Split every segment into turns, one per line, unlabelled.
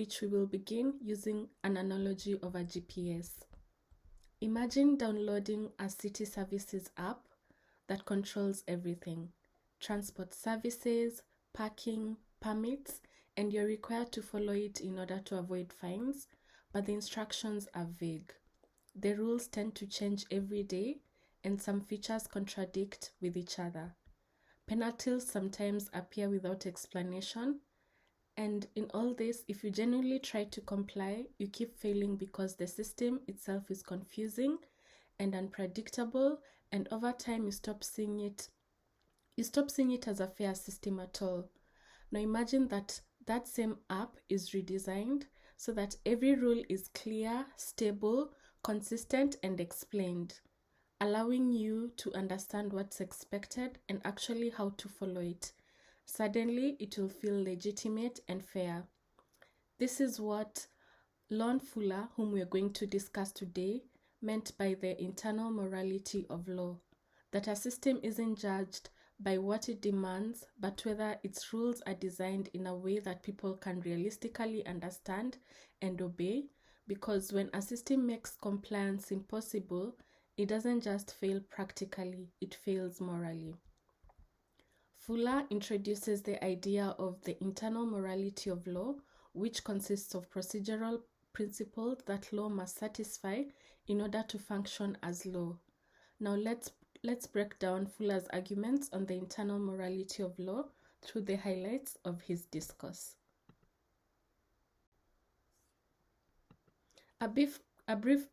which we will begin using an analogy of a GPS. Imagine downloading a city services app that controls everything: transport services, parking, permits, and you're required to follow it in order to avoid fines, but the instructions are vague. The rules tend to change every day, and some features contradict with each other. Penalties sometimes appear without explanation, and in all this, if you genuinely try to comply, you keep failing because the system itself is confusing and unpredictable, and over time you stop seeing it as a fair system at all. Now imagine that same app is redesigned so that every rule is clear, stable, consistent, and explained, allowing you to understand what's expected and actually how to follow it. Suddenly, it will feel legitimate and fair. This is what Lon Fuller, whom we are going to discuss today, meant by the internal morality of law, that a system isn't judged by what it demands, but whether its rules are designed in a way that people can realistically understand and obey, because when a system makes compliance impossible, it doesn't just fail practically, it fails morally. Fuller introduces the idea of the internal morality of law, which consists of procedural principles that law must satisfy in order to function as law. Now let's break down Fuller's arguments on the internal morality of law through the highlights of his discourse. A brief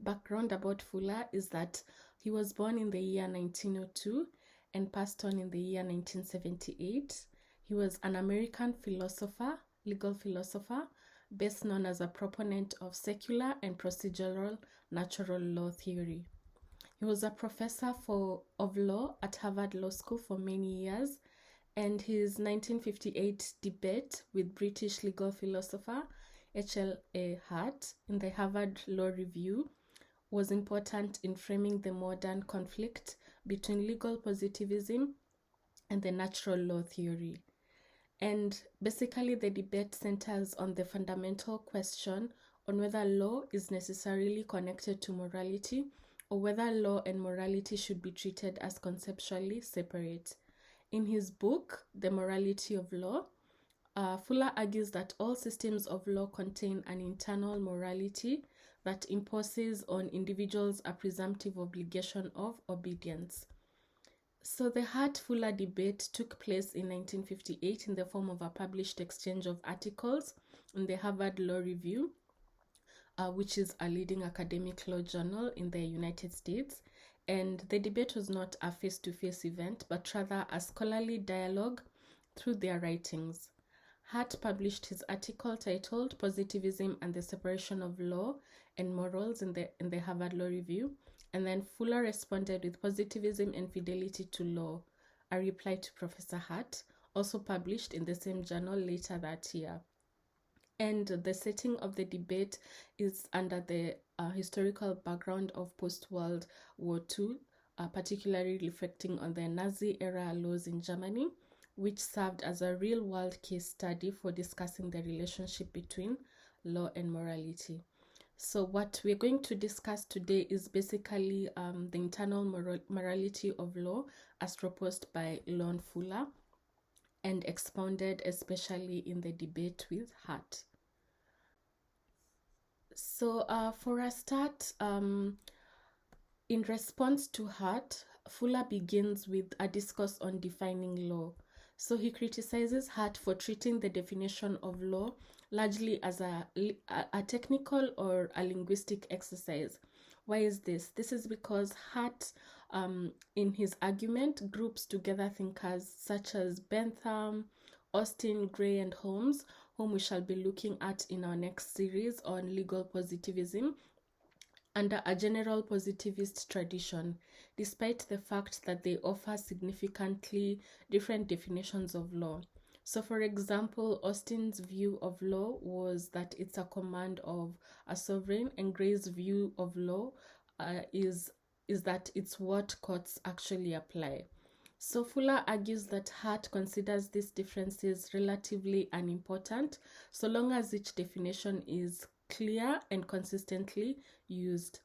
background about Fuller is that he was born in the year 1902 and passed on in the year 1978. He was an American philosopher, legal philosopher, best known as a proponent of secular and procedural natural law theory. He was a professor of law at Harvard Law School for many years, and his 1958 debate with British legal philosopher H.L.A. Hart in the Harvard Law Review was important in framing the modern conflict between legal positivism and the natural law theory. And basically, the debate centers on the fundamental question on whether law is necessarily connected to morality, or whether law and morality should be treated as conceptually separate. In his book, The Morality of Law, Fuller argues that all systems of law contain an internal morality that imposes on individuals a presumptive obligation of obedience. So the Hart-Fuller debate took place in 1958 in the form of a published exchange of articles in the Harvard Law Review, which is a leading academic law journal in the United States. And the debate was not a face-to-face event, but rather a scholarly dialogue through their writings. Hart published his article titled Positivism and the Separation of Law and Morals in the Harvard Law Review, and then Fuller responded with Positivism and Fidelity to Law, a reply to Professor Hart, also published in the same journal later that year. And the setting of the debate is under the historical background of post-World War II, particularly reflecting on the Nazi-era laws in Germany, which served as a real-world case study for discussing the relationship between law and morality. So what we're going to discuss today is basically the internal morality of law as proposed by Lon Fuller and expounded especially in the debate with Hart. So for a start, in response to Hart, Fuller begins with a discourse on defining law. So he criticizes Hart for treating the definition of law largely as a technical or a linguistic exercise. Why is this? This is because Hart, in his argument, groups together thinkers such as Bentham, Austin, Gray, and Holmes, whom we shall be looking at in our next series on legal positivism, under a general positivist tradition, despite the fact that they offer significantly different definitions of law. So, for example, Austin's view of law was that it's a command of a sovereign, and Gray's view of law is that it's what courts actually apply. So Fuller argues that Hart considers these differences relatively unimportant, so long as each definition is clear and consistently used.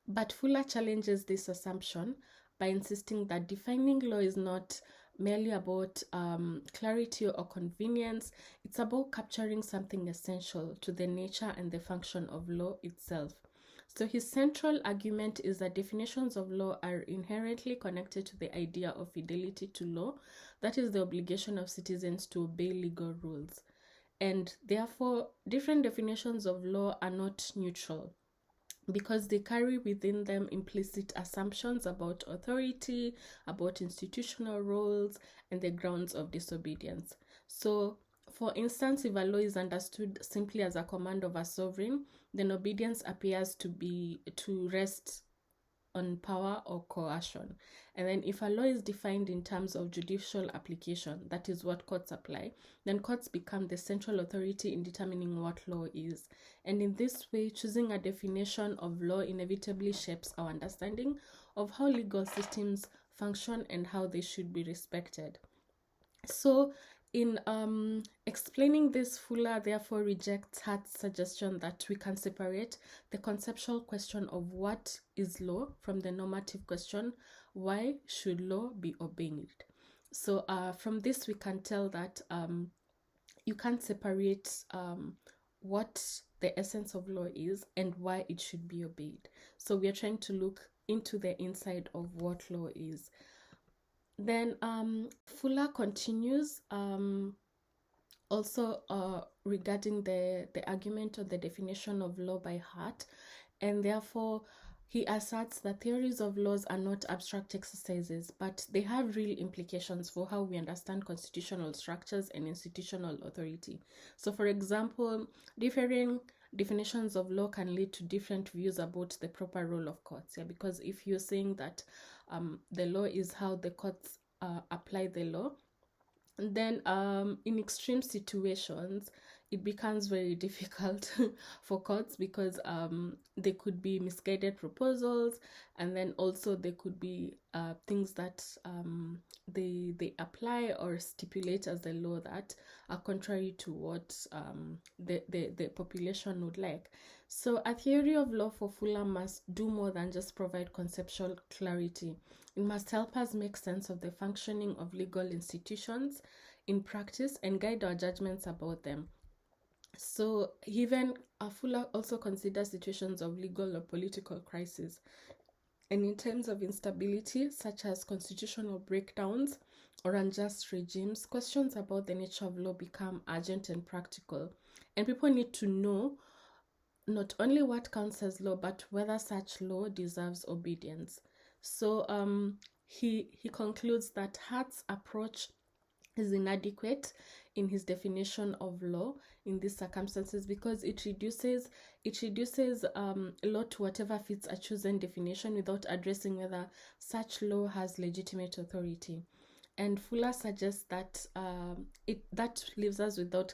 But Fuller challenges this assumption by insisting that defining law is not merely about clarity or convenience, it's about capturing something essential to the nature and the function of law itself. So his central argument is that definitions of law are inherently connected to the idea of fidelity to law, that is the obligation of citizens to obey legal rules. And therefore, different definitions of law are not neutral, because they carry within them implicit assumptions about authority, about institutional roles, and the grounds of disobedience. So, for instance, if a law is understood simply as a command of a sovereign, then obedience appears to rest on power or coercion. And then if a law is defined in terms of judicial application, that is what courts apply, then courts become the central authority in determining what law is. And in this way, choosing a definition of law inevitably shapes our understanding of how legal systems function and how they should be respected. So in explaining this, Fuller therefore rejects Hart's suggestion that we can separate the conceptual question of what is law from the normative question, why should law be obeyed? So from this we can tell that you can't separate what the essence of law is and why it should be obeyed. So we are trying to look into the inside of what law is. Then Fuller continues also regarding the argument of the definition of law by Hart, and therefore he asserts that theories of laws are not abstract exercises, but they have real implications for how we understand constitutional structures and institutional authority. So, for example, differing definitions of law can lead to different views about the proper role of courts. Yeah, because if you're saying that the law is how the courts apply the law, then in extreme situations it becomes very difficult for courts, because there could be misguided proposals, and then also there could be things that they apply or stipulate as the law that are contrary to what the population would like. So a theory of law for Fuller must do more than just provide conceptual clarity. It must help us make sense of the functioning of legal institutions in practice and guide our judgments about them. So Fuller also considers situations of legal or political crisis, and in terms of instability, such as constitutional breakdowns or unjust regimes, questions about the nature of law become urgent and practical. And people need to know not only what counts as law, but whether such law deserves obedience. So he concludes that Hart's approach is inadequate in his definition of law in these circumstances, because it reduces law to whatever fits a chosen definition without addressing whether such law has legitimate authority. And Fuller suggests that that leaves us without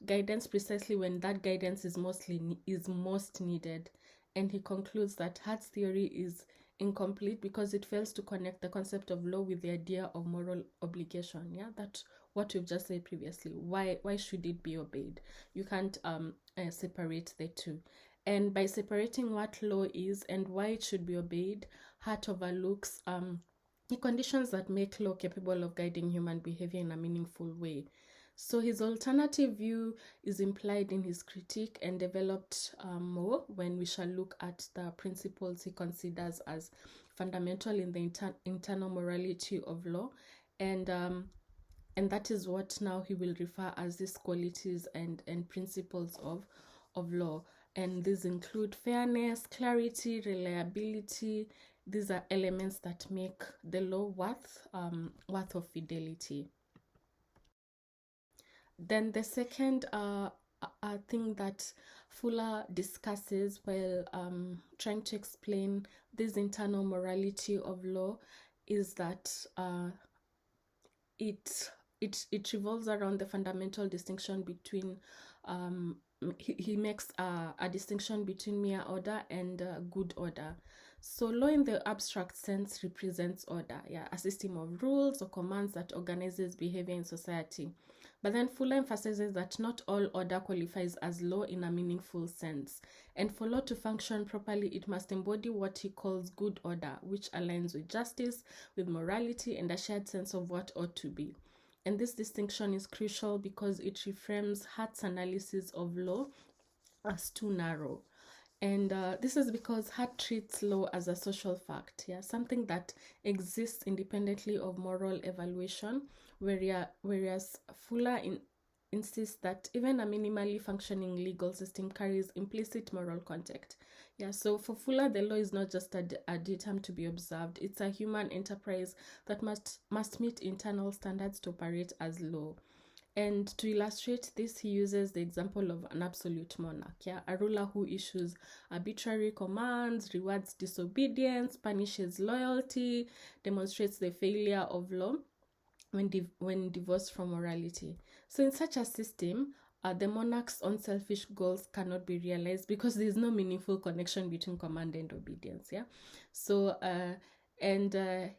guidance precisely when that guidance is most needed. And he concludes that Hart's theory is incomplete because it fails to connect the concept of law with the idea of moral obligation. Yeah, that's what we've just said previously. Why should it be obeyed? You can't separate the two. And by separating what law is and why it should be obeyed, Hart overlooks the conditions that make law capable of guiding human behavior in a meaningful way. So his alternative view is implied in his critique and developed more when we shall look at the principles he considers as fundamental in the internal morality of law, and that is what now he will refer as these qualities and principles of law. And these include fairness, clarity, reliability. These are elements that make the law worth of fidelity. Then the second thing that Fuller discusses while trying to explain this internal morality of law is that it revolves around the fundamental distinction between he makes a distinction between mere order and good order. So law in the abstract sense represents order, a system of rules or commands that organizes behavior in society. But then Fuller emphasizes that not all order qualifies as law in a meaningful sense. And for law to function properly, it must embody what he calls good order, which aligns with justice, with morality, and a shared sense of what ought to be. And this distinction is crucial because it reframes Hart's analysis of law as too narrow. And this is because Hart treats law as a social fact, something that exists independently of moral evaluation, whereas Fuller insists that even a minimally functioning legal system carries implicit moral context. So for Fuller, the law is not just a datum to be observed. It's a human enterprise that must meet internal standards to operate as law. And to illustrate this, he uses the example of an absolute monarch, a ruler who issues arbitrary commands, rewards disobedience, punishes loyalty, demonstrates the failure of law when divorced from morality. So in such a system, the monarch's unselfish goals cannot be realized because there is no meaningful connection between command and obedience. So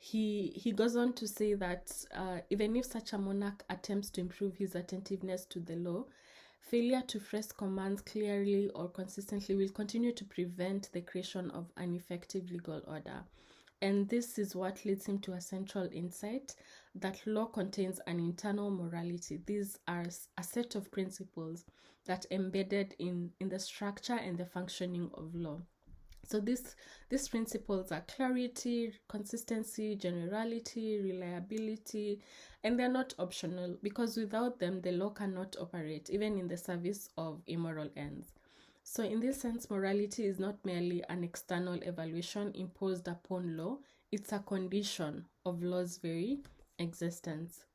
he goes on to say that even if such a monarch attempts to improve his attentiveness to the law, failure to phrase commands clearly or consistently will continue to prevent the creation of an effective legal order. And this is what leads him to a central insight that law contains an internal morality. These are a set of principles that embedded in the structure and the functioning of law. So these principles are clarity, consistency, generality, reliability, and they're not optional because without them, the law cannot operate, even in the service of immoral ends. So in this sense, morality is not merely an external evaluation imposed upon law, it's a condition of law's very existence.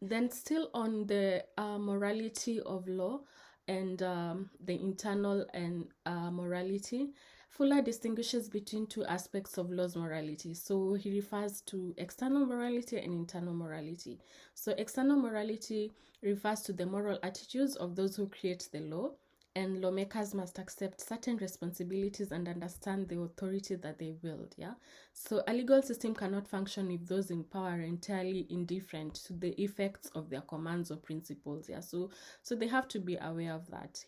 Then still on the morality of law and the internal and morality, Fuller distinguishes between two aspects of law's morality. So he refers to external morality and internal morality. So external morality refers to the moral attitudes of those who create the law, and lawmakers must accept certain responsibilities and understand the authority that they wield. So a legal system cannot function if those in power are entirely indifferent to the effects of their commands or principles. So they have to be aware of that.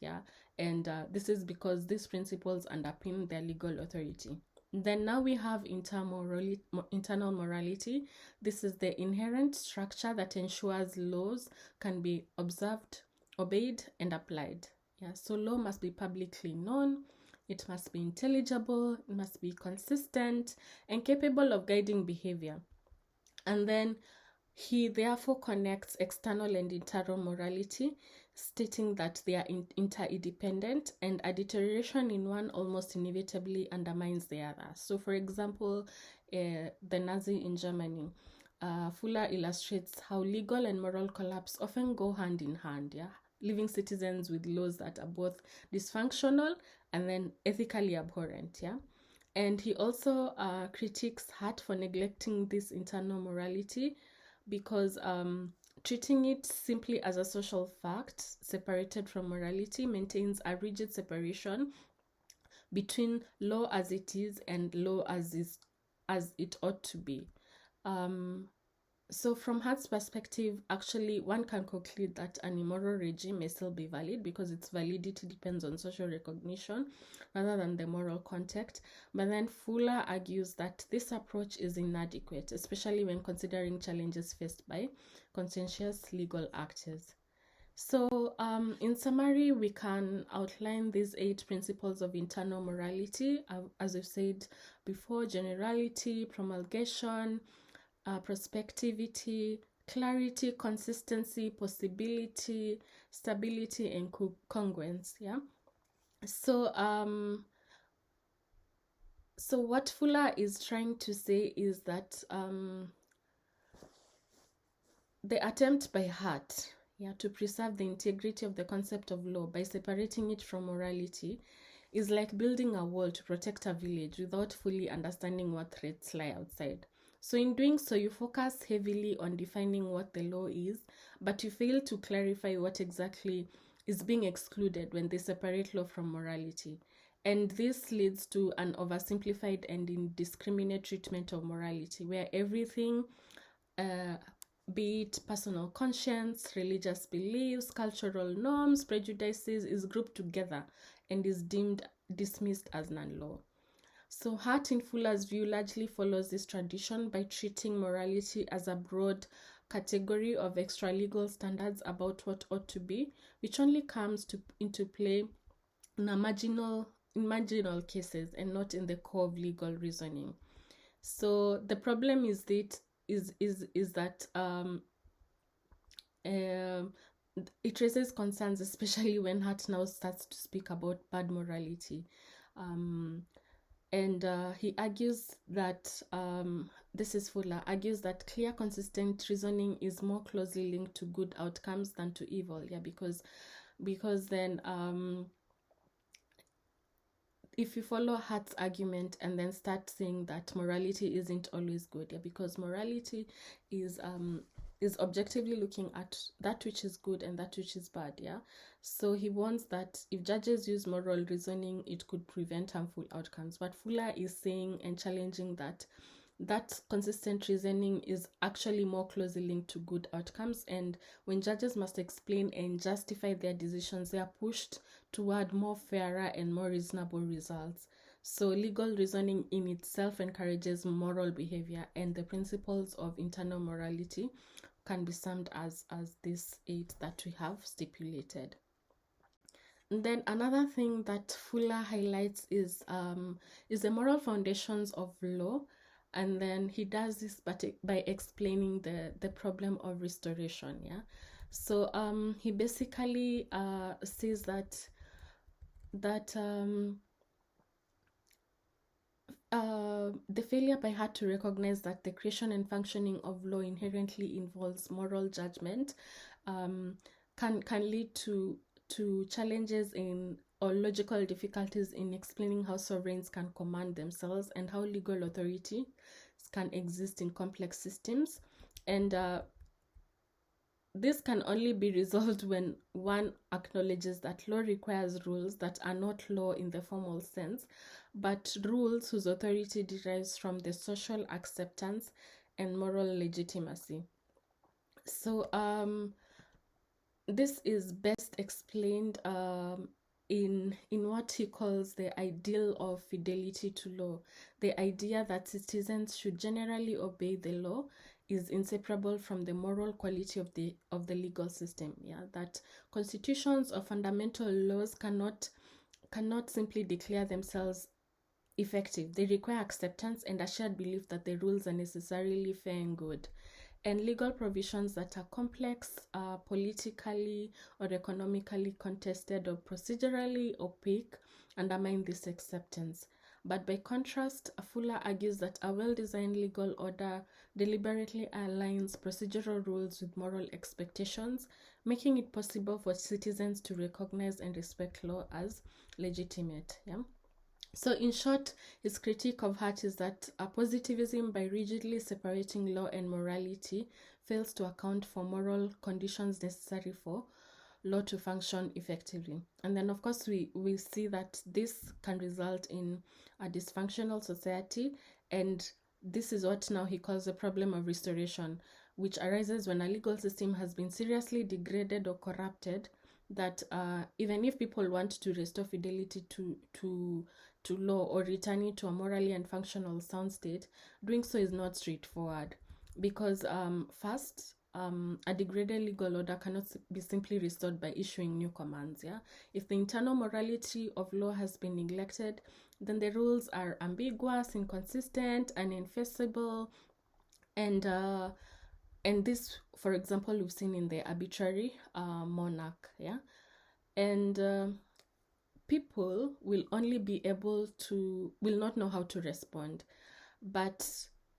And this is because these principles underpin their legal authority. Then now we have internal morality. This is the inherent structure that ensures laws can be observed, obeyed, and applied. So law must be publicly known, it must be intelligible, it must be consistent, and capable of guiding behavior. And then he therefore connects external and internal morality, stating that they are interdependent, and a deterioration in one almost inevitably undermines the other. So for example, the Nazi in Germany, Fuller illustrates how legal and moral collapse often go hand in hand, leaving citizens with laws that are both dysfunctional and then ethically abhorrent. And he also critiques Hart for neglecting this internal morality because treating it simply as a social fact separated from morality maintains a rigid separation between law as it is and law as it ought to be. So from Hart's perspective, actually, one can conclude that an immoral regime may still be valid because its validity depends on social recognition rather than the moral context. But then Fuller argues that this approach is inadequate, especially when considering challenges faced by conscientious legal actors. So in summary, we can outline these 8 principles of internal morality, as we've said before: generality, promulgation, prospectivity, clarity, consistency, possibility, stability, and congruence. So what Fuller is trying to say is that the attempt by Hart to preserve the integrity of the concept of law by separating it from morality is like building a wall to protect a village without fully understanding what threats lie outside. So in doing so, you focus heavily on defining what the law is, but you fail to clarify what exactly is being excluded when they separate law from morality. And this leads to an oversimplified and indiscriminate treatment of morality, where everything, be it personal conscience, religious beliefs, cultural norms, prejudices, is grouped together and is dismissed as non-law. So Hart, in Fuller's view, largely follows this tradition by treating morality as a broad category of extra-legal standards about what ought to be, which only comes into play in marginal cases and not in the core of legal reasoning. So the problem is that it raises concerns, especially when Hart now starts to speak about bad morality. And he argues that, this is Fuller, argues that clear, consistent reasoning is more closely linked to good outcomes than to evil. Yeah, because then if you follow Hart's argument and then start saying that morality isn't always good, yeah, because morality is objectively looking at that which is good and that which is bad, yeah. So he warns that if judges use moral reasoning, it could prevent harmful outcomes. But Fuller is saying and challenging that consistent reasoning is actually more closely linked to good outcomes, and when judges must explain and justify their decisions, they are pushed toward more fairer and more reasonable results. So legal reasoning in itself encourages moral behavior, and the principles of internal morality can be summed as these 8 that we have stipulated. And then another thing that Fuller highlights is the moral foundations of law. And then he does this by explaining the problem of restoration, yeah. So he basically says that the failure by Hart to recognize that the creation and functioning of law inherently involves moral judgment can lead to challenges or logical difficulties in explaining how sovereigns can command themselves and how legal authority can exist in complex systems. And this can only be resolved when one acknowledges that law requires rules that are not law in the formal sense, but rules whose authority derives from the social acceptance and moral legitimacy. So this is best explained in what he calls the ideal of fidelity to law. The idea that citizens should generally obey the law is inseparable from the moral quality of the legal system. Yeah, that constitutions or fundamental laws cannot simply declare themselves effective. They require acceptance and a shared belief that the rules are necessarily fair and good. And legal provisions that are complex, politically or economically contested, or procedurally opaque undermine this acceptance. But by contrast, Fuller argues that a well-designed legal order deliberately aligns procedural rules with moral expectations, making it possible for citizens to recognize and respect law as legitimate. Yeah. So in short, his critique of Hart is that positivism, by rigidly separating law and morality, fails to account for moral conditions necessary for law to function effectively. And then, of course, we see that this can result in a dysfunctional society, and this is what now he calls the problem of restoration, which arises when a legal system has been seriously degraded or corrupted, that even if people want to restore fidelity to law or return it to a morally and functional sound state, doing so is not straightforward, because first, a degraded legal order cannot be simply restored by issuing new commands. Yeah, if the internal morality of law has been neglected, then the rules are ambiguous, inconsistent, unenforceable, and this, for example, we've seen in the arbitrary monarch. Yeah, and people will not know how to respond. But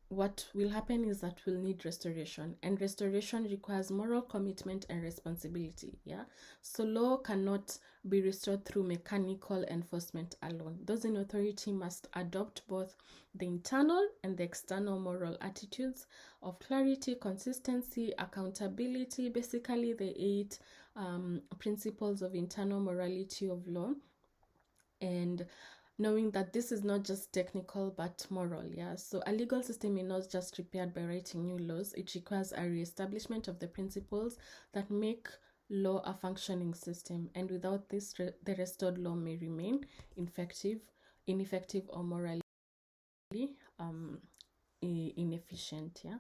what will happen is that we'll need restoration, and restoration requires moral commitment and responsibility. Yeah, so law cannot be restored through mechanical enforcement alone. Those in authority must adopt both the internal and the external moral attitudes of clarity, consistency, accountability, basically the 8 principles of internal morality of law. And knowing that this is not just technical but moral. Yeah, so a legal system is not just repaired by writing new laws. It requires a reestablishment of the principles that make law a functioning system, and without this, the restored law may remain ineffective, or morally inefficient. Yeah.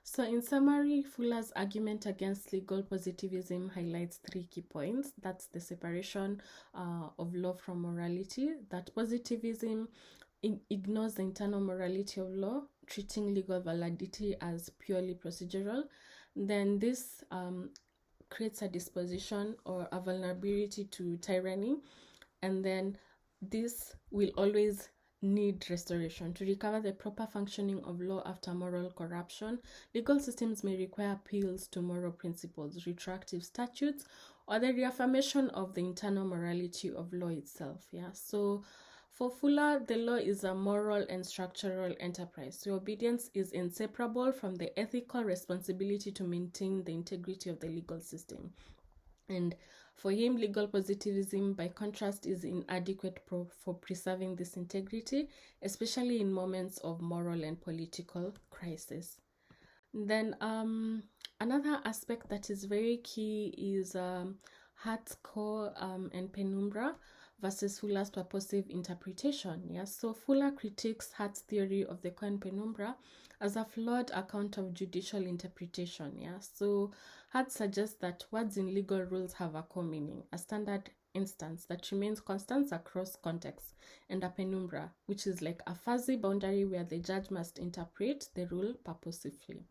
So in summary, Fuller's argument against legal positivism highlights three key points. That's the separation of law from morality, that positivism ignores the internal morality of law, treating legal validity as purely procedural. Then this creates a disposition or a vulnerability to tyranny, and then this will always need restoration. To recover the proper functioning of law after moral corruption, legal systems may require appeals to moral principles, retroactive statutes, or the reaffirmation of the internal morality of law itself. Yeah. So for Fuller, the law is a moral and structural enterprise. So obedience is inseparable from the ethical responsibility to maintain the integrity of the legal system. And for him, legal positivism, by contrast, is inadequate for preserving this integrity, especially in moments of moral and political crisis. Then another aspect that is very key is Hart's core and penumbra versus Fuller's purposive interpretation. Yeah, so Fuller critiques Hart's theory of the core and penumbra as a flawed account of judicial interpretation. Yeah, so Hart suggests that words in legal rules have a core meaning, a standard instance that remains constant across contexts, and a penumbra, which is like a fuzzy boundary where the judge must interpret the rule purposefully.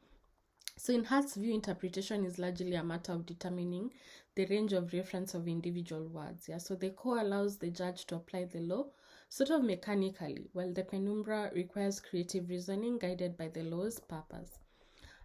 So in Hart's view, interpretation is largely a matter of determining the range of reference of individual words. Yeah, so the core allows the judge to apply the law sort of mechanically, while the penumbra requires creative reasoning guided by the law's purpose.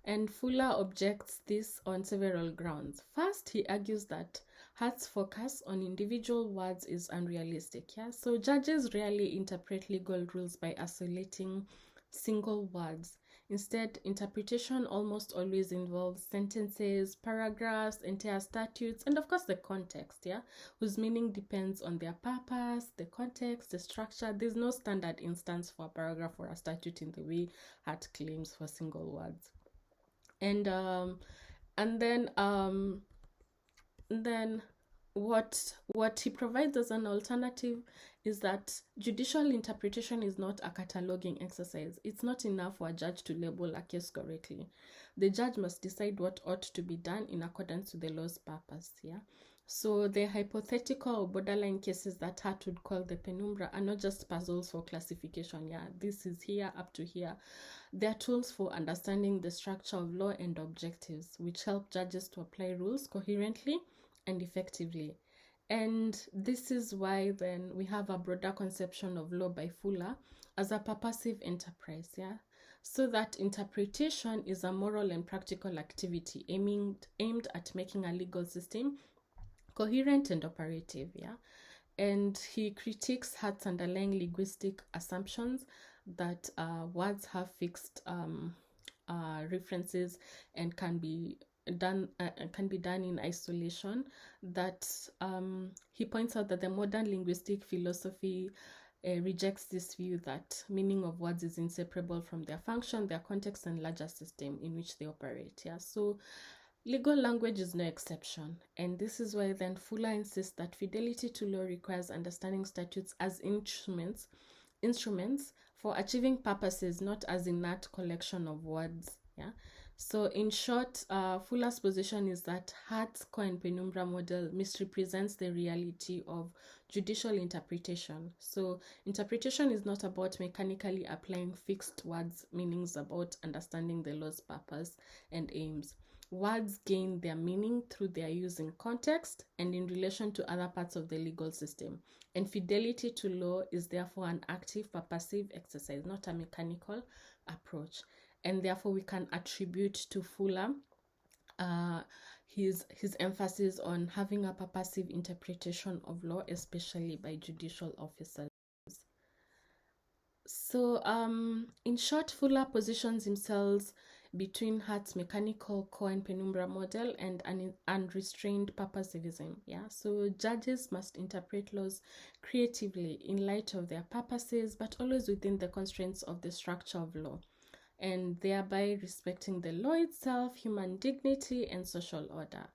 And Fuller objects this on several grounds. First, he argues that Hart's focus on individual words is unrealistic. Yeah? So judges rarely interpret legal rules by isolating single words. Instead, interpretation almost always involves sentences, paragraphs, entire statutes, and of course the context, yeah, whose meaning depends on their purpose, the context, the structure. There's no standard instance for a paragraph or a statute in the way Hart claims for single words. And then what he provides as an alternative is that judicial interpretation is not a cataloging exercise. It's not enough for a judge to label a case correctly. The judge must decide what ought to be done in accordance to the law's purpose. Yeah. So the hypothetical or borderline cases that Hart would call the penumbra are not just puzzles for classification. Yeah, this is here up to here. They are tools for understanding the structure of law and objectives, which help judges to apply rules coherently and effectively. And this is why then we have a broader conception of law by Fuller as a purposive enterprise. Yeah. So that interpretation is a moral and practical activity aimed at making a legal system coherent and operative. Yeah. And he critiques Hart's underlying linguistic assumptions that words have fixed references and can be done in isolation. That he points out that the modern linguistic philosophy rejects this view that meaning of words is inseparable from their function, their context, and larger system in which they operate. Yeah, so legal language is no exception, and this is why then Fuller insists that fidelity to law requires understanding statutes as instruments for achieving purposes, not as inert collection of words. Yeah. So in short, Fuller's position is that Hart's core and penumbra model misrepresents the reality of judicial interpretation. So interpretation is not about mechanically applying fixed words, meanings about understanding the law's purpose and aims. Words gain their meaning through their use in context and in relation to other parts of the legal system. And fidelity to law is therefore an active, purposive exercise, not a mechanical approach. And therefore we can attribute to Fuller his emphasis on having a purposive interpretation of law, especially by judicial officers. So in short, Fuller positions himself between Hart's mechanical core and penumbra model and an unrestrained purposivism. Yeah, so judges must interpret laws creatively in light of their purposes, but always within the constraints of the structure of law, and thereby respecting the law itself, human dignity, and social order.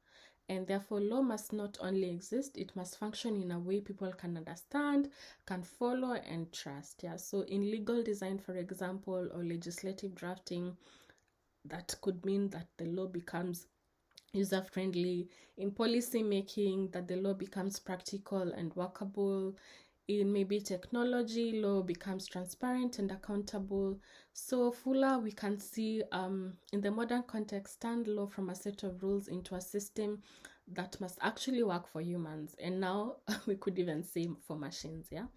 And therefore, law must not only exist, it must function in a way people can understand, can follow, and trust. Yeah. So in legal design, for example, or legislative drafting, that could mean that the law becomes user-friendly. In policy making, that the law becomes practical and workable. In maybe technology, law becomes transparent and accountable. So Fuller, we can see in the modern context, turned law from a set of rules into a system that must actually work for humans. And now we could even say for machines, yeah?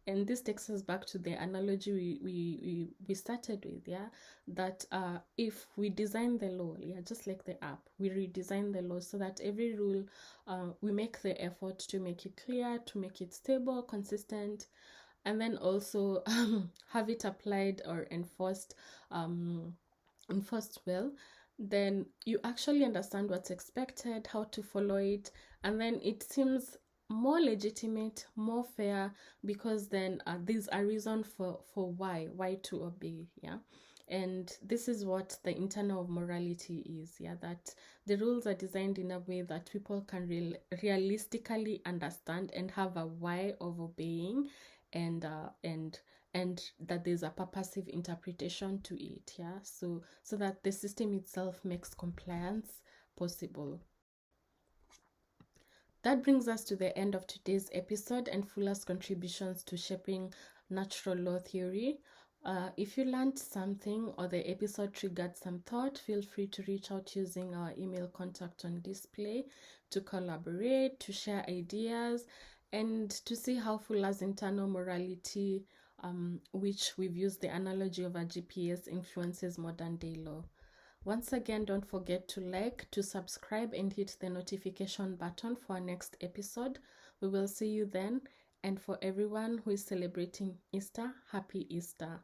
And this takes us back to the analogy we started with, yeah, that if we design the law, yeah, just like the app, we redesign the law so that every rule, we make the effort to make it clear, to make it stable, consistent, and then also have it applied or enforced well, then you actually understand what's expected, how to follow it, and then it seems more legitimate, more fair, because then there's a reason for why to obey. Yeah. And this is what the internal of morality is. Yeah, that the rules are designed in a way that people can realistically understand and have a why of obeying, and that there's a purposive interpretation to it. Yeah, so that the system itself makes compliance possible. That brings us to the end of today's episode and Fuller's contributions to shaping natural law theory. If you learned something or the episode triggered some thought, feel free to reach out using our email contact on display to collaborate, to share ideas, and to see how Fuller's internal morality, which we've used the analogy of a GPS, influences modern day law. Once again, don't forget to like, to subscribe, and hit the notification button for our next episode. We will see you then. And for everyone who is celebrating Easter, happy Easter.